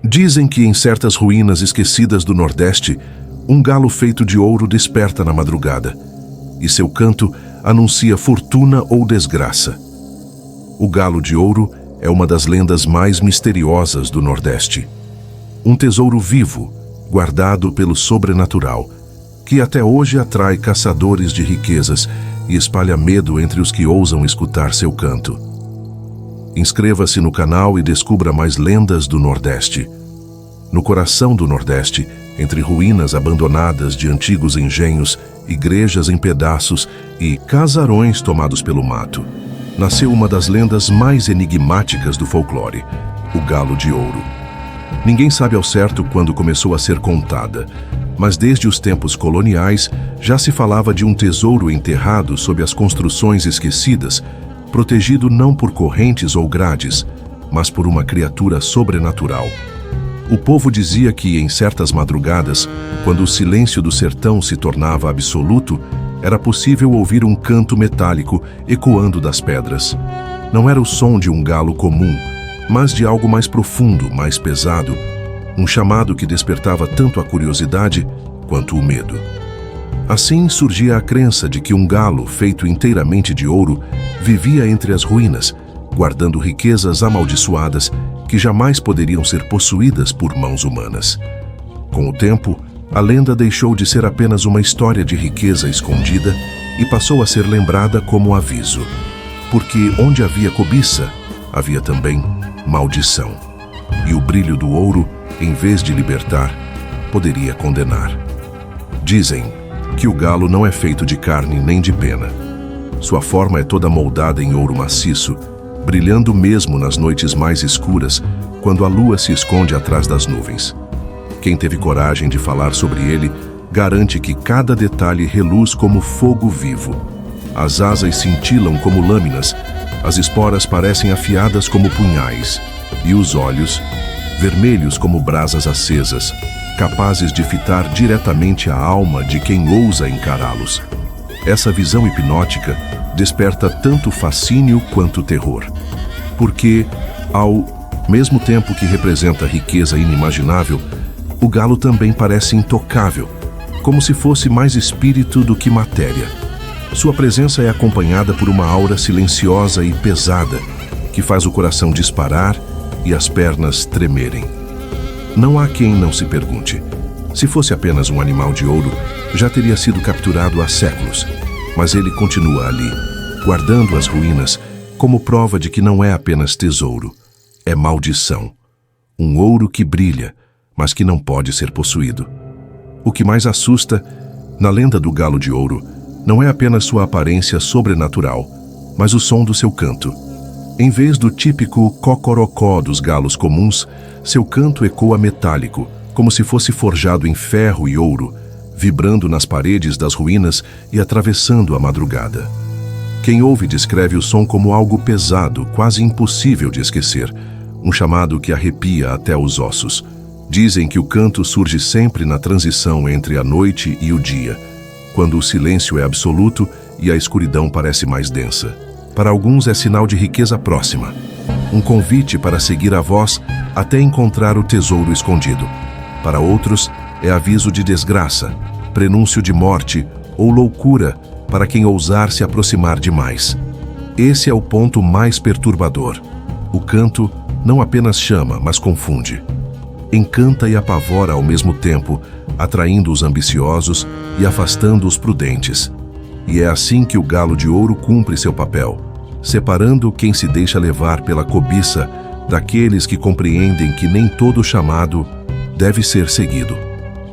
Dizem que em certas ruínas esquecidas do Nordeste, um galo feito de ouro desperta na madrugada, e seu canto anuncia fortuna ou desgraça. O galo de ouro é uma das lendas mais misteriosas do Nordeste. Um tesouro vivo, guardado pelo sobrenatural, que até hoje atrai caçadores de riquezas e espalha medo entre os que ousam escutar seu canto. Inscreva-se no canal e descubra mais lendas do Nordeste. No coração do Nordeste, entre ruínas abandonadas de antigos engenhos, igrejas em pedaços e casarões tomados pelo mato, nasceu uma das lendas mais enigmáticas do folclore, o Galo de Ouro. Ninguém sabe ao certo quando começou a ser contada, mas desde os tempos coloniais já se falava de um tesouro enterrado sob as construções esquecidas, protegido não por correntes ou grades, mas por uma criatura sobrenatural. O povo dizia que, em certas madrugadas, quando o silêncio do sertão se tornava absoluto, era possível ouvir um canto metálico ecoando das pedras. Não era o som de um galo comum, mas de algo mais profundo, mais pesado, um chamado que despertava tanto a curiosidade quanto o medo. Assim surgia a crença de que um galo feito inteiramente de ouro vivia entre as ruínas, guardando riquezas amaldiçoadas que jamais poderiam ser possuídas por mãos humanas. Com o tempo, a lenda deixou de ser apenas uma história de riqueza escondida e passou a ser lembrada como aviso, porque onde havia cobiça, havia também maldição. E o brilho do ouro, em vez de libertar, poderia condenar. Dizem que o galo não é feito de carne nem de pena. Sua forma é toda moldada em ouro maciço, brilhando mesmo nas noites mais escuras, quando a lua se esconde atrás das nuvens. Quem teve coragem de falar sobre ele garante que cada detalhe reluz como fogo vivo. As asas cintilam como lâminas, as esporas parecem afiadas como punhais, e os olhos, vermelhos como brasas acesas, capazes de fitar diretamente a alma de quem ousa encará-los. Essa visão hipnótica desperta tanto fascínio quanto terror, porque, ao mesmo tempo que representa riqueza inimaginável, o galo também parece intocável, como se fosse mais espírito do que matéria. Sua presença é acompanhada por uma aura silenciosa e pesada, que faz o coração disparar e as pernas tremerem. Não há quem não se pergunte: se fosse apenas um animal de ouro, já teria sido capturado há séculos, mas ele continua ali, guardando as ruínas, como prova de que não é apenas tesouro, é maldição. Um ouro que brilha, mas que não pode ser possuído. O que mais assusta, na lenda do Galo de Ouro, não é apenas sua aparência sobrenatural, mas o som do seu canto. Em vez do típico cocorocó dos galos comuns, seu canto ecoa metálico, como se fosse forjado em ferro e ouro, vibrando nas paredes das ruínas e atravessando a madrugada. Quem ouve descreve o som como algo pesado, quase impossível de esquecer, um chamado que arrepia até os ossos. Dizem que o canto surge sempre na transição entre a noite e o dia, quando o silêncio é absoluto e a escuridão parece mais densa. Para alguns é sinal de riqueza próxima, um convite para seguir a voz até encontrar o tesouro escondido. Para outros, é aviso de desgraça, prenúncio de morte ou loucura para quem ousar se aproximar demais. Esse é o ponto mais perturbador. O canto não apenas chama, mas confunde. Encanta e apavora ao mesmo tempo, atraindo os ambiciosos e afastando os prudentes. E é assim que o Galo de Ouro cumpre seu papel, separando quem se deixa levar pela cobiça daqueles que compreendem que nem todo chamado deve ser seguido.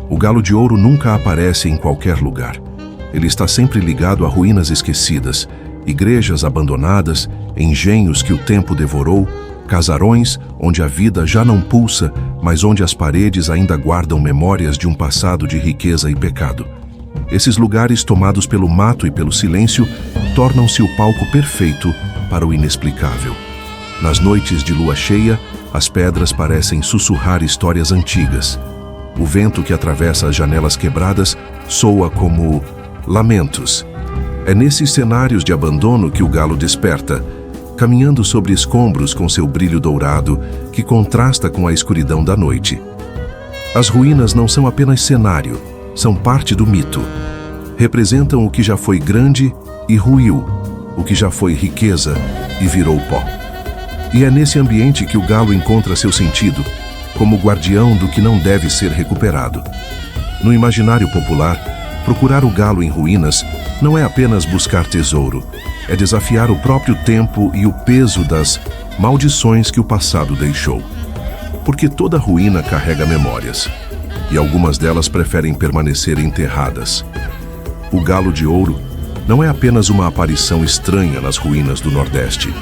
O Galo de Ouro nunca aparece em qualquer lugar. Ele está sempre ligado a ruínas esquecidas, igrejas abandonadas, engenhos que o tempo devorou, casarões onde a vida já não pulsa, mas onde as paredes ainda guardam memórias de um passado de riqueza e pecado. Esses lugares, tomados pelo mato e pelo silêncio, tornam-se o palco perfeito para o inexplicável. Nas noites de lua cheia, as pedras parecem sussurrar histórias antigas. O vento que atravessa as janelas quebradas soa como lamentos. É nesses cenários de abandono que o galo desperta, caminhando sobre escombros com seu brilho dourado, que contrasta com a escuridão da noite. As ruínas não são apenas cenário, são parte do mito. Representam o que já foi grande e ruiu, o que já foi riqueza e virou pó. E é nesse ambiente que o galo encontra seu sentido, como guardião do que não deve ser recuperado. No imaginário popular, procurar o galo em ruínas não é apenas buscar tesouro, é desafiar o próprio tempo e o peso das maldições que o passado deixou. Porque toda ruína carrega memórias, e algumas delas preferem permanecer enterradas. O galo de ouro não é apenas uma aparição estranha nas ruínas do Nordeste.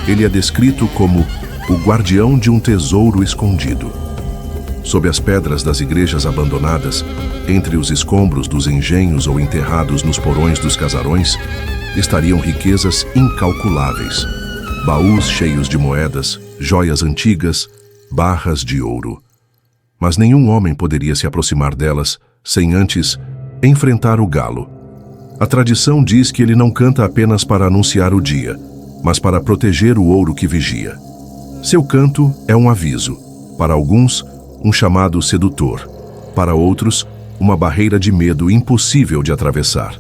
Ele é descrito como o guardião de um tesouro escondido. Sob as pedras das igrejas abandonadas, entre os escombros dos engenhos ou enterrados nos porões dos casarões, estariam riquezas incalculáveis. Baús cheios de moedas, joias antigas, barras de ouro. Mas nenhum homem poderia se aproximar delas sem antes enfrentar o galo. A tradição diz que ele não canta apenas para anunciar o dia, mas para proteger o ouro que vigia. Seu canto é um aviso, para alguns, um chamado sedutor, para outros, uma barreira de medo impossível de atravessar.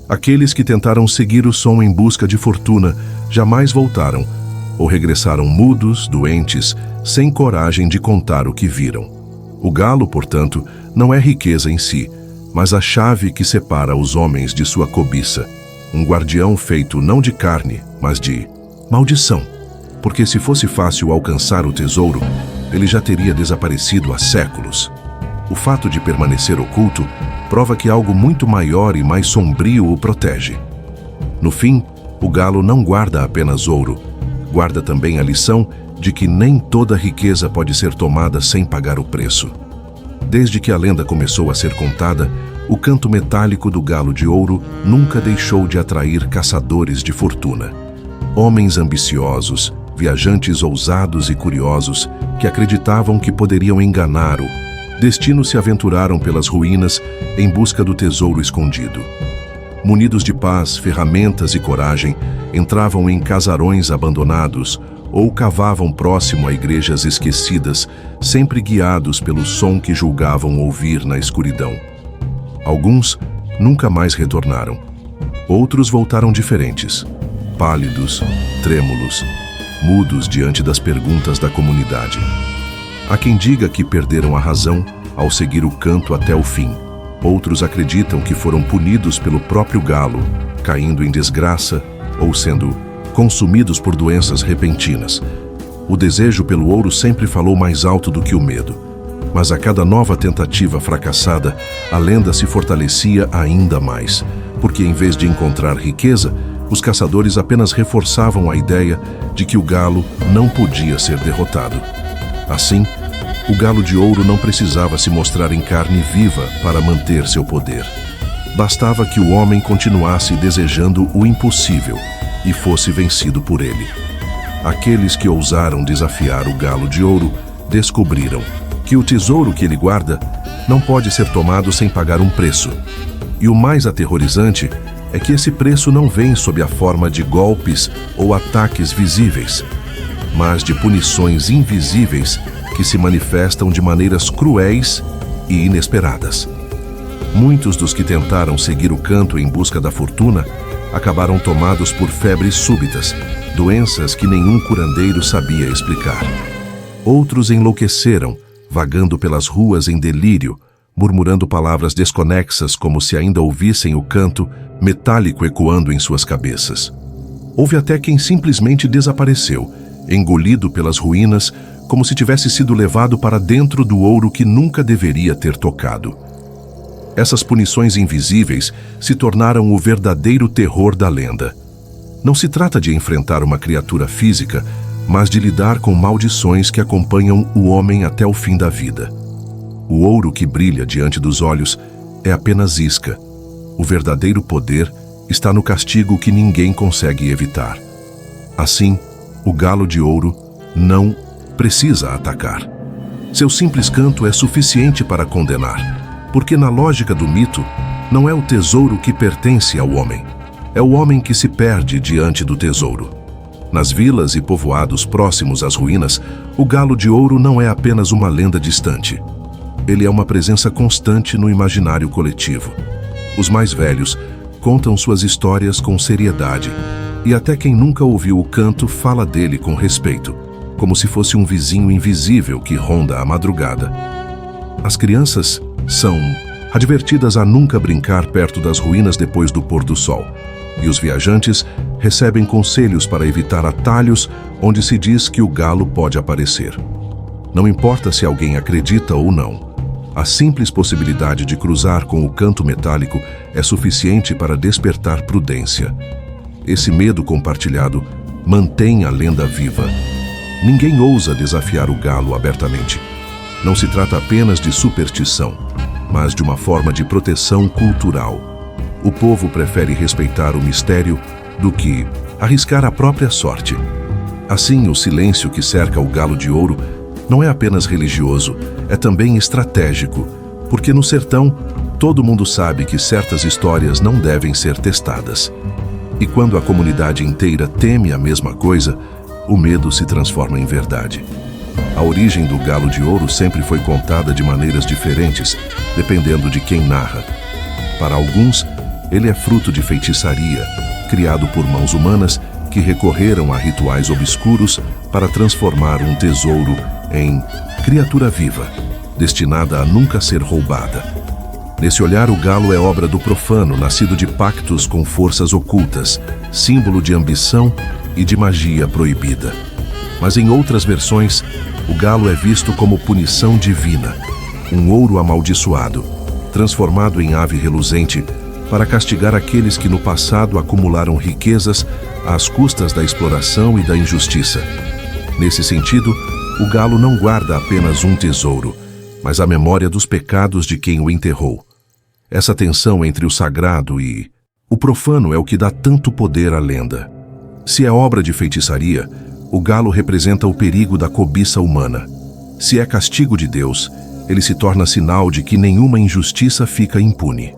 Aqueles que tentaram seguir o som em busca de fortuna jamais voltaram, ou regressaram mudos, doentes, sem coragem de contar o que viram. O galo, portanto, não é riqueza em si, mas a chave que separa os homens de sua cobiça. Um guardião feito não de carne, mas de maldição. Porque se fosse fácil alcançar o tesouro, ele já teria desaparecido há séculos. O fato de permanecer oculto prova que algo muito maior e mais sombrio o protege. No fim, o galo não guarda apenas ouro, guarda também a lição de que nem toda riqueza pode ser tomada sem pagar o preço. Desde que a lenda começou a ser contada, o canto metálico do galo de ouro nunca deixou de atrair caçadores de fortuna. Homens ambiciosos, viajantes ousados e curiosos, que acreditavam que poderiam enganar o destino, se aventuraram pelas ruínas em busca do tesouro escondido. Munidos de paz, ferramentas e coragem, entravam em casarões abandonados ou cavavam próximo a igrejas esquecidas, sempre guiados pelo som que julgavam ouvir na escuridão. Alguns nunca mais retornaram. Outros voltaram diferentes, pálidos, trêmulos, mudos diante das perguntas da comunidade. Há quem diga que perderam a razão ao seguir o canto até o fim. Outros acreditam que foram punidos pelo próprio galo, caindo em desgraça ou sendo consumidos por doenças repentinas. O desejo pelo ouro sempre falou mais alto do que o medo. Mas a cada nova tentativa fracassada, a lenda se fortalecia ainda mais, porque em vez de encontrar riqueza, os caçadores apenas reforçavam a ideia de que o galo não podia ser derrotado. Assim, o galo de ouro não precisava se mostrar em carne viva para manter seu poder. Bastava que o homem continuasse desejando o impossível e fosse vencido por ele. Aqueles que ousaram desafiar o galo de ouro descobriram que o tesouro que ele guarda não pode ser tomado sem pagar um preço. E o mais aterrorizante é que esse preço não vem sob a forma de golpes ou ataques visíveis, mas de punições invisíveis que se manifestam de maneiras cruéis e inesperadas. Muitos dos que tentaram seguir o canto em busca da fortuna acabaram tomados por febres súbitas, doenças que nenhum curandeiro sabia explicar. Outros enlouqueceram, vagando pelas ruas em delírio, murmurando palavras desconexas como se ainda ouvissem o canto metálico ecoando em suas cabeças. Houve até quem simplesmente desapareceu, engolido pelas ruínas, como se tivesse sido levado para dentro do ouro que nunca deveria ter tocado. Essas punições invisíveis se tornaram o verdadeiro terror da lenda. Não se trata de enfrentar uma criatura física, mas de lidar com maldições que acompanham o homem até o fim da vida. O ouro que brilha diante dos olhos é apenas isca. O verdadeiro poder está no castigo que ninguém consegue evitar. Assim, o galo de ouro não precisa atacar. Seu simples canto é suficiente para condenar, porque na lógica do mito, não é o tesouro que pertence ao homem, é o homem que se perde diante do tesouro. Nas vilas e povoados próximos às ruínas, o Galo de Ouro não é apenas uma lenda distante. Ele é uma presença constante no imaginário coletivo. Os mais velhos contam suas histórias com seriedade, e até quem nunca ouviu o canto fala dele com respeito, como se fosse um vizinho invisível que ronda a madrugada. As crianças são advertidas a nunca brincar perto das ruínas depois do pôr do sol, e os viajantes recebem conselhos para evitar atalhos onde se diz que o galo pode aparecer. Não importa se alguém acredita ou não, a simples possibilidade de cruzar com o canto metálico é suficiente para despertar prudência. Esse medo compartilhado mantém a lenda viva. Ninguém ousa desafiar o galo abertamente. Não se trata apenas de superstição, mas de uma forma de proteção cultural. O povo prefere respeitar o mistério do que arriscar a própria sorte. Assim, o silêncio que cerca o Galo de Ouro não é apenas religioso, é também estratégico, porque no sertão todo mundo sabe que certas histórias não devem ser testadas. E quando a comunidade inteira teme a mesma coisa, o medo se transforma em verdade. A origem do Galo de Ouro sempre foi contada de maneiras diferentes, dependendo de quem narra. Para alguns, ele é fruto de feitiçaria, criado por mãos humanas que recorreram a rituais obscuros para transformar um tesouro em criatura viva, destinada a nunca ser roubada. Nesse olhar, o galo é obra do profano, nascido de pactos com forças ocultas, símbolo de ambição e de magia proibida. Mas em outras versões, o galo é visto como punição divina, um ouro amaldiçoado, transformado em ave reluzente, para castigar aqueles que no passado acumularam riquezas às custas da exploração e da injustiça. Nesse sentido, o galo não guarda apenas um tesouro, mas a memória dos pecados de quem o enterrou. Essa tensão entre o sagrado e o profano é o que dá tanto poder à lenda. Se é obra de feitiçaria, o galo representa o perigo da cobiça humana. Se é castigo de Deus, ele se torna sinal de que nenhuma injustiça fica impune.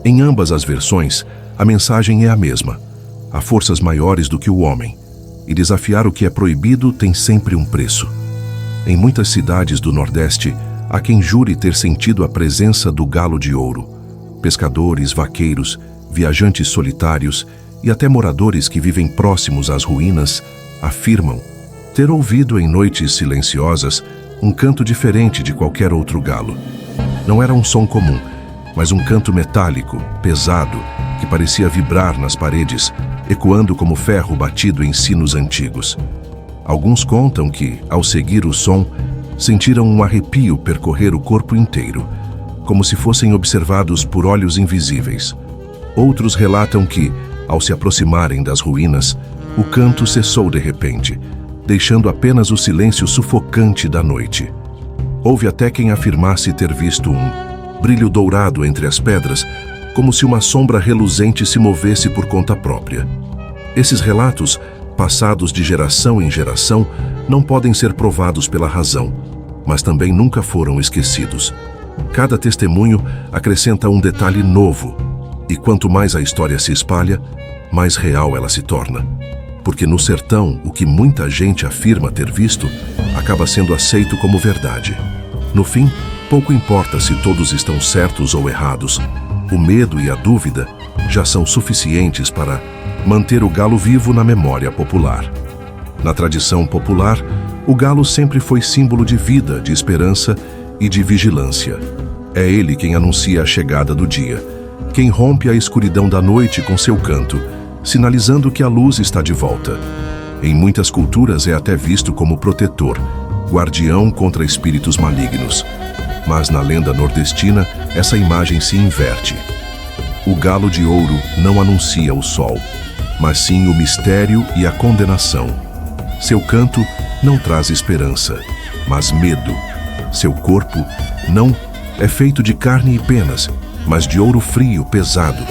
Em ambas as versões, a mensagem é a mesma. Há forças maiores do que o homem, e desafiar o que é proibido tem sempre um preço. Em muitas cidades do Nordeste, há quem jure ter sentido a presença do Galo de Ouro. Pescadores, vaqueiros, viajantes solitários e até moradores que vivem próximos às ruínas afirmam ter ouvido em noites silenciosas um canto diferente de qualquer outro galo. Não era um som comum, mas um canto metálico, pesado, que parecia vibrar nas paredes, ecoando como ferro batido em sinos antigos. Alguns contam que, ao seguir o som, sentiram um arrepio percorrer o corpo inteiro, como se fossem observados por olhos invisíveis. Outros relatam que, ao se aproximarem das ruínas, o canto cessou de repente, deixando apenas o silêncio sufocante da noite. Houve até quem afirmasse ter visto um brilho dourado entre as pedras, como se uma sombra reluzente se movesse por conta própria. Esses relatos, passados de geração em geração, não podem ser provados pela razão, mas também nunca foram esquecidos. Cada testemunho acrescenta um detalhe novo, e quanto mais a história se espalha, mais real ela se torna. Porque no sertão, o que muita gente afirma ter visto, acaba sendo aceito como verdade. No fim, pouco importa se todos estão certos ou errados. O medo e a dúvida já são suficientes para manter o galo vivo na memória popular. Na tradição popular, o galo sempre foi símbolo de vida, de esperança e de vigilância. É ele quem anuncia a chegada do dia, quem rompe a escuridão da noite com seu canto, sinalizando que a luz está de volta. Em muitas culturas é até visto como protetor, guardião contra espíritos malignos. Mas na lenda nordestina, essa imagem se inverte. O Galo de Ouro não anuncia o sol, mas sim o mistério e a condenação. Seu canto não traz esperança, mas medo. Seu corpo não é feito de carne e penas, mas de ouro frio, pesado,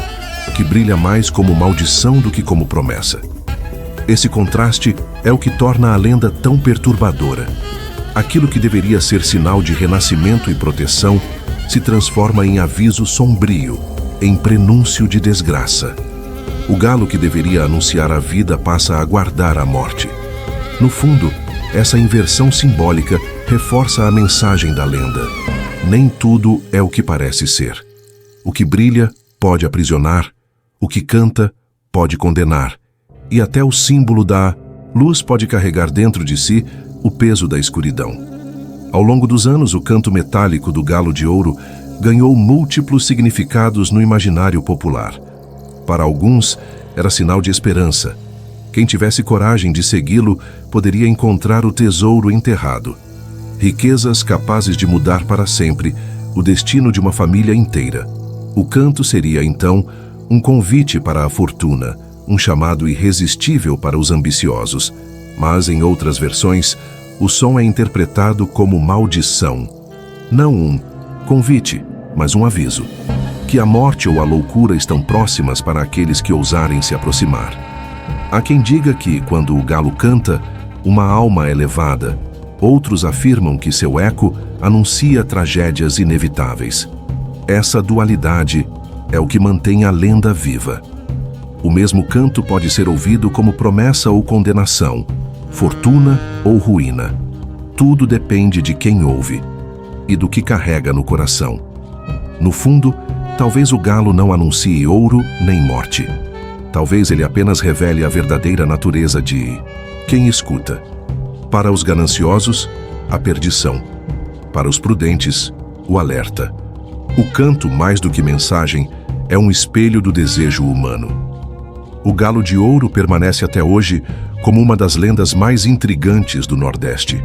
que brilha mais como maldição do que como promessa. Esse contraste é o que torna a lenda tão perturbadora. Aquilo que deveria ser sinal de renascimento e proteção se transforma em aviso sombrio, em prenúncio de desgraça. O galo que deveria anunciar a vida passa a guardar a morte. No fundo, essa inversão simbólica reforça a mensagem da lenda. Nem tudo é o que parece ser. O que brilha pode aprisionar, o que canta pode condenar, e até o símbolo da luz pode carregar dentro de si o peso da escuridão. Ao longo dos anos, o canto metálico do galo de ouro ganhou múltiplos significados no imaginário popular. Para alguns, era sinal de esperança. Quem tivesse coragem de segui-lo poderia encontrar o tesouro enterrado. Riquezas capazes de mudar para sempre o destino de uma família inteira. O canto seria, então, um convite para a fortuna, um chamado irresistível para os ambiciosos. Mas, em outras versões, o som é interpretado como maldição. Não um convite, mas um aviso. Que a morte ou a loucura estão próximas para aqueles que ousarem se aproximar. Há quem diga que, quando o galo canta, uma alma é levada. Outros afirmam que seu eco anuncia tragédias inevitáveis. Essa dualidade é o que mantém a lenda viva. O mesmo canto pode ser ouvido como promessa ou condenação, fortuna ou ruína. Tudo depende de quem ouve e do que carrega no coração. No fundo, talvez o galo não anuncie ouro nem morte. Talvez ele apenas revele a verdadeira natureza de quem escuta. Para os gananciosos, a perdição. Para os prudentes, o alerta. O canto, mais do que mensagem, é um espelho do desejo humano. O galo de ouro permanece até hoje como uma das lendas mais intrigantes do Nordeste.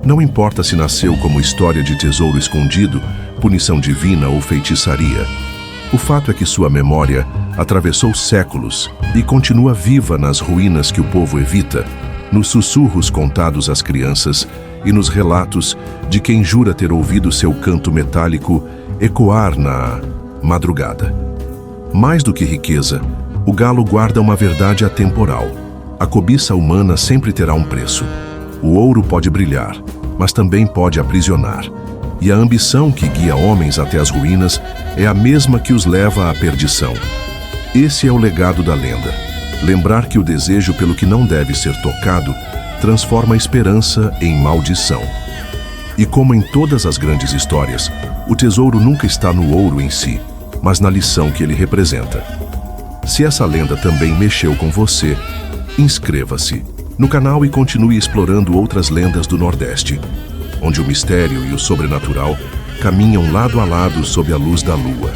Não importa se nasceu como história de tesouro escondido, punição divina ou feitiçaria. O fato é que sua memória atravessou séculos e continua viva nas ruínas que o povo evita, nos sussurros contados às crianças e nos relatos de quem jura ter ouvido seu canto metálico ecoar na madrugada. Mais do que riqueza, o galo guarda uma verdade atemporal. A cobiça humana sempre terá um preço. O ouro pode brilhar, mas também pode aprisionar. E a ambição que guia homens até as ruínas é a mesma que os leva à perdição. Esse é o legado da lenda. Lembrar que o desejo pelo que não deve ser tocado transforma a esperança em maldição. E como em todas as grandes histórias, o tesouro nunca está no ouro em si, mas na lição que ele representa. Se essa lenda também mexeu com você, inscreva-se no canal e continue explorando outras lendas do Nordeste, onde o mistério e o sobrenatural caminham lado a lado sob a luz da lua.